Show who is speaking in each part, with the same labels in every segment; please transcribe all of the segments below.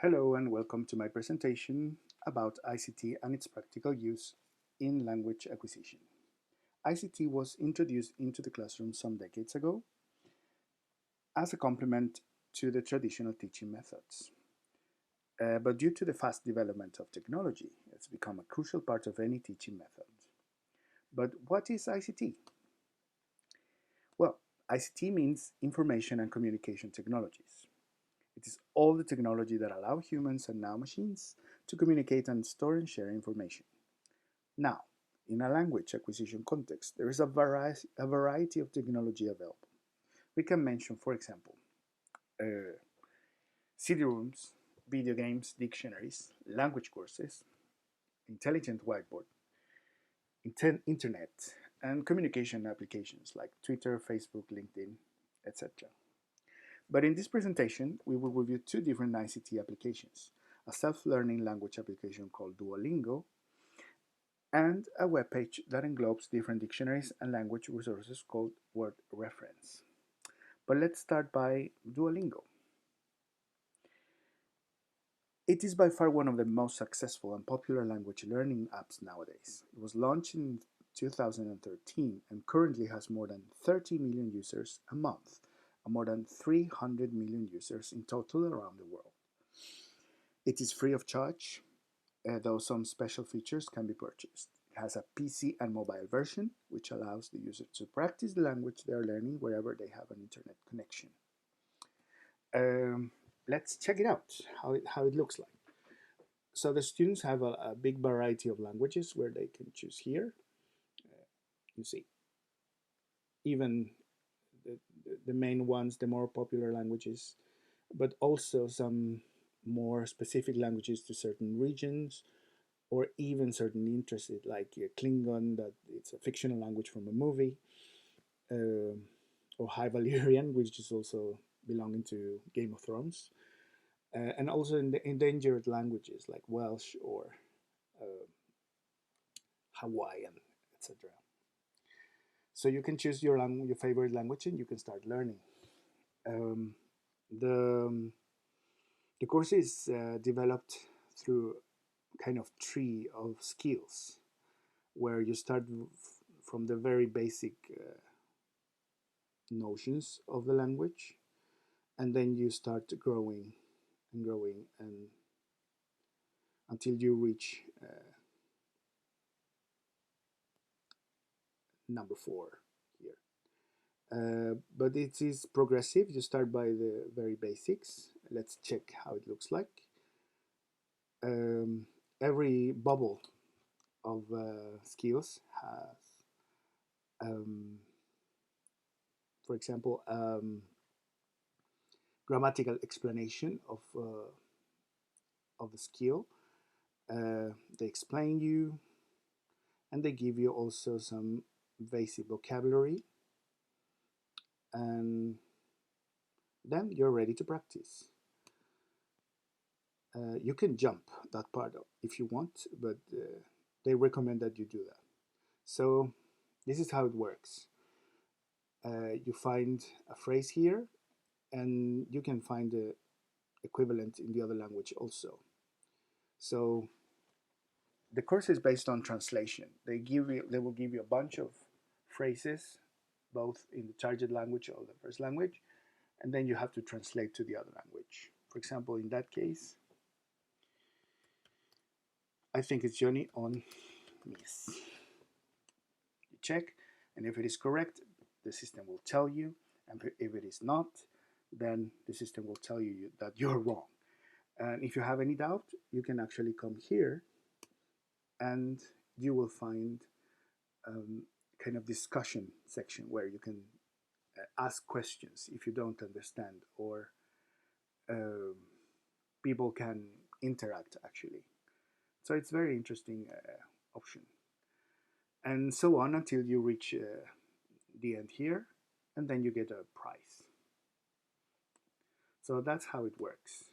Speaker 1: Hello and welcome to my presentation about ICT and its practical use in language acquisition. ICT was introduced into the classroom some decades ago as a complement to the traditional teaching methods. But due to the fast development of technology, it's become a crucial part of any teaching method. But what is ICT? Well, ICT means information and communication technologies. It is all the technology that allow humans and now machines to communicate and store and share information. Now, in a language acquisition context, there is a variety of technology available. We can mention, for example, uh, CD-ROOMs, video games, dictionaries, language courses, intelligent whiteboard, internet, and communication applications like Twitter, Facebook, LinkedIn, etc. But in this presentation, we will review two different ICT applications, a self-learning language application called Duolingo and a web page that englobes different dictionaries and language resources called Word Reference. But let's start by Duolingo. It is by far one of the most successful and popular language learning apps nowadays. It was launched in 2013 and currently has more than 30 million users a month and more than 300 million users in total around the world. It is free of charge, though some special features can be purchased. It has a PC and mobile version, which allows the user to practice the language they are learning wherever they have an internet connection. Um, let's check it out, how it looks like. So the students have a big variety of languages where they can choose here. You see, even the main ones, the more popular languages, but also some more specific languages to certain regions or even certain interests like Klingon, that it's a fictional language from a movie, uh, or High Valyrian, which is also belonging to Game of Thrones, and also in the endangered languages like Welsh or uh, Hawaiian, etc. So you can choose your favorite language and you can start learning. Um, the the course is developed through kind of tree of skills where you start from the very basic notions of the language, and then you start growing and growing and until you reach number 4 here. But it is progressive. You start by the very basics. Let's check how it looks like. Um, every bubble of skills has, um, for example, grammatical explanation of the skill. They explain you, and they give you also some basic vocabulary, and then you're ready to practice. You can jump that part if you want, but they recommend that you do that. So this is how it works. You find a phrase here, and you can find the equivalent in the other language also. So the course is based on translation. They will give you a bunch of phrases, both in the target language or the first language, and then you have to translate to the other language. For example, in that case, I think it's Johnny on Miss. You check, and if it is correct, the system will tell you, and if it is not, then the system will tell you that you're wrong. And if you have any doubt, you can actually come here and you will find kind of discussion section where you can ask questions if you don't understand, or um, people can interact actually. So it's very interesting option, and so on until you reach the end here, and then you get a prize. So that's how it works.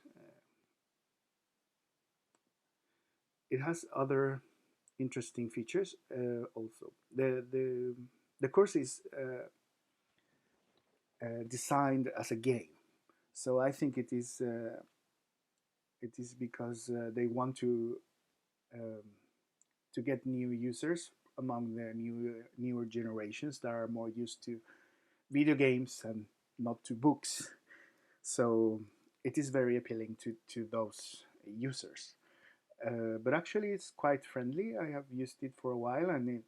Speaker 1: It has other interesting features also. The course is designed as a game, so I think it is It is because they want um, to get new users among the newer generations that are more used to video games and not to books. So it is very appealing to those users. But actually, it's quite friendly. I have used it for a while, and it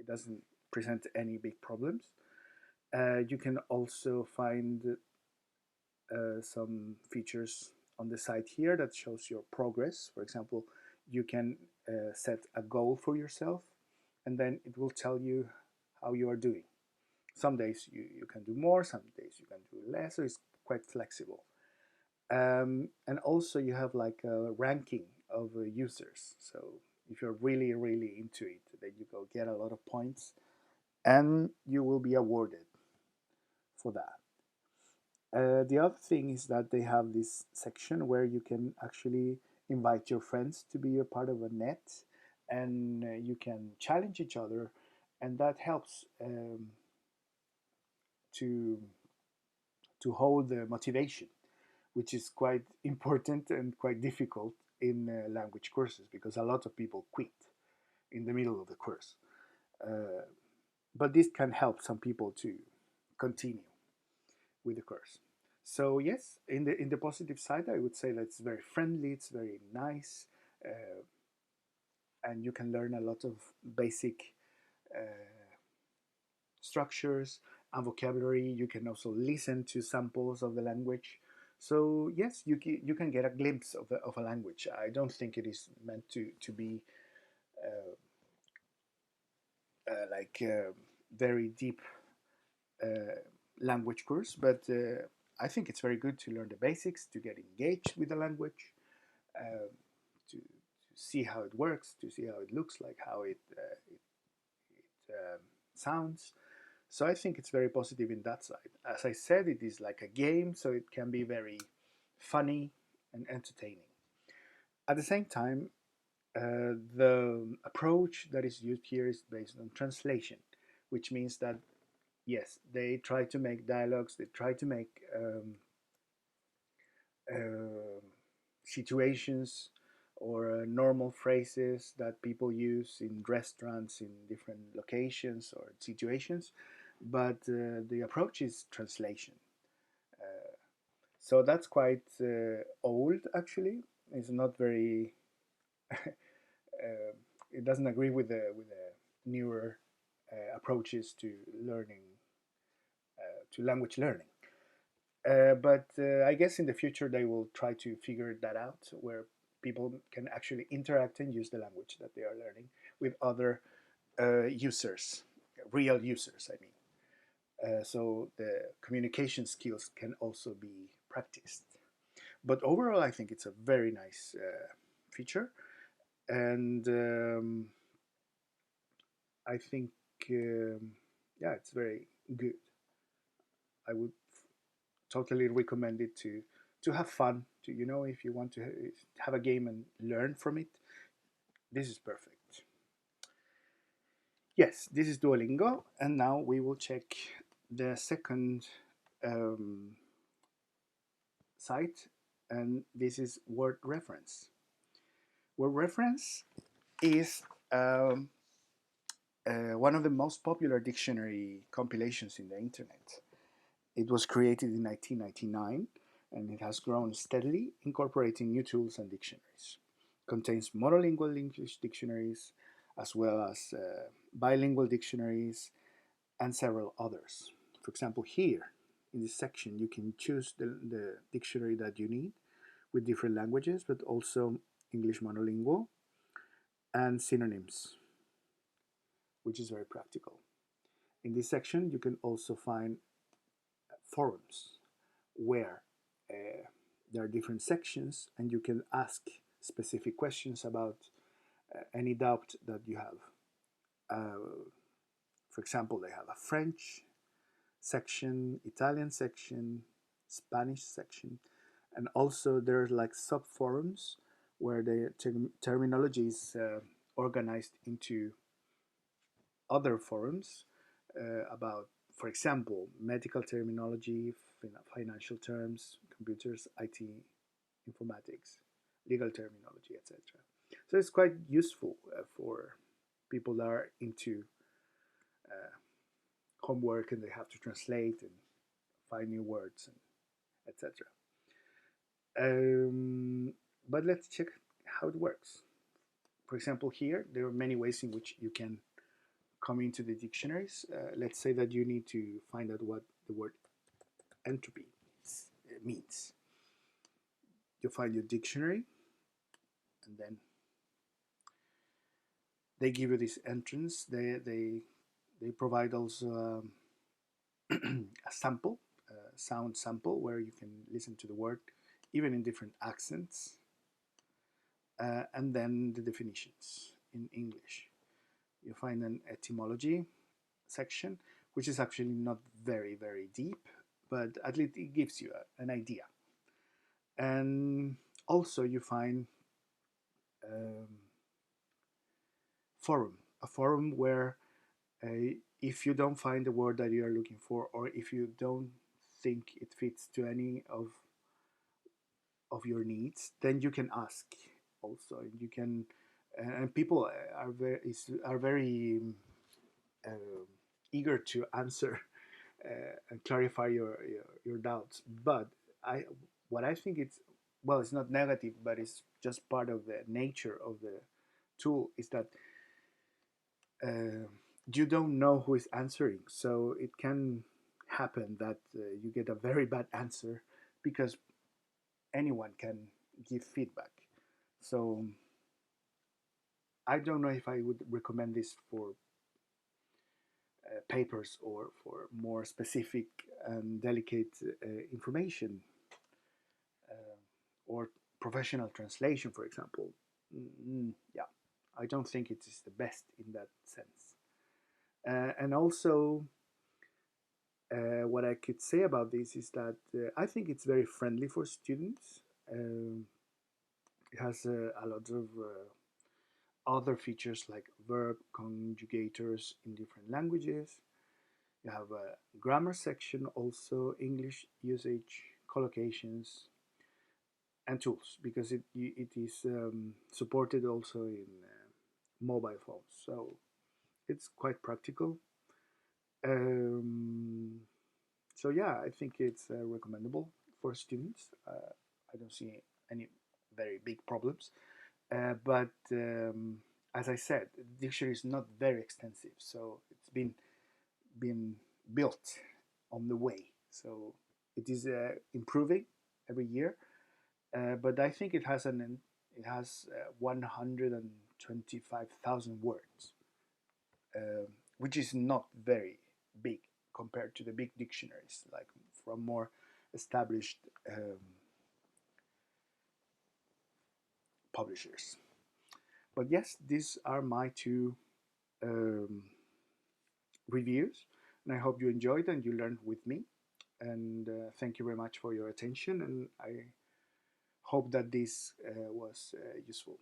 Speaker 1: doesn't present any big problems. You can also find some features on the site here that shows your progress. For example, you can set a goal for yourself, and then it will tell you how you are doing. Some days you can do more, some days you can do less, so it's quite flexible. And also you have like a ranking of users. So if you're really, really into it, then you go get a lot of points and you will be awarded for that. The other thing is that they have this section where you can actually invite your friends to be a part of a net, and you can challenge each other, and that helps to hold the motivation, which is quite important and quite difficult in language courses because a lot of people quit in the middle of the course. Uh, but this can help some people to continue with the course. So yes, in the positive side, I would say that it's very friendly, it's very nice, uh, and you can learn a lot of basic uh, structures and vocabulary. You can also listen to samples of the language. So yes, you can get a glimpse of a language. I don't think it is meant to be uh, very deep uh, language course, but I think it's very good to learn the basics, to get engaged with the language, to see how it works, to see how it looks like, how it sounds. So I think it's very positive in that side. As I said, it is like a game, so it can be very funny and entertaining. At the same time, the approach that is used here is based on translation, which means that yes, they try to make dialogues, they try to make uh, situations or normal phrases that people use in restaurants in different locations or situations, but the approach is translation. Uh, so that's quite old actually. It's not very. It doesn't agree with the newer approaches to learning to language learning. But I guess in the future they will try to figure that out, where people can actually interact and use the language that they are learning with other users, real users, I mean. So the communication skills can also be practiced. But overall, I think it's a very nice feature, and I think yeah, it's very good. I would totally recommend it to have fun. To if you want to have a game and learn from it, this is perfect. Yes, this is Duolingo, and now we will check the second um, site, and this is word reference. Word reference is one of the most popular dictionary compilations in the internet. It was created in 1999 and it has grown steadily, incorporating new tools and dictionaries. It contains monolingual English dictionaries as well as bilingual dictionaries and several others. For example, here in this section, you can choose the dictionary that you need with different languages, but also English monolingual and synonyms, which is very practical. In this section, you can also find forums where uh, there are different sections and you can ask specific questions about any doubt that you have. Uh, for example, they have a French section, Italian section, Spanish section, and also there's like sub forums where the terminology is organized into other forums about, for example, medical terminology, financial terms, computers, IT, informatics, legal terminology, etc. So it's quite useful for people that are into uh, homework and they have to translate and find new words and etc. Um, but let's check how it works. For example, here there are many ways in which you can come into the dictionaries. Let's say that you need to find out what the word entropy means. You find your dictionary, and then they give you this entrance. They provide also a sample, a sound sample, where you can listen to the word, even in different accents, and then the definitions in English. You find an etymology section, which is actually not very deep, but at least it gives you an idea. And also you find um, forum, a forum where if you don't find the word that you are looking for, or if you don't think it fits to any of your needs, then you can ask also. You can, and people are very um, eager to answer and clarify your doubts. But I what I think it's, well, it's not negative, but it's just part of the nature of the tool, is that uh, you don't know who is answering, so it can happen that you get a very bad answer because anyone can give feedback. So I don't know if I would recommend this for papers or for more specific and delicate information, uh, or professional translation, for example. Yeah, I don't think it is the best in that sense. And also, what I could say about this is that I think it's very friendly for students. It has a lot of other features like verb conjugators in different languages. You have a grammar section, also English usage, collocations, and tools, because it is supported also in mobile phones. So it's quite practical. Um, so yeah, I think it's recommendable for students. I don't see any very big problems. But as I said, the dictionary is not very extensive, so it's been built on the way. So it is improving every year. But I think it has 125,000 words, which is not very big compared to the big dictionaries, like from more established publishers. But yes, these are my two um, reviews, and I hope you enjoyed and you learned with me. And thank you very much for your attention, and I hope that this was useful.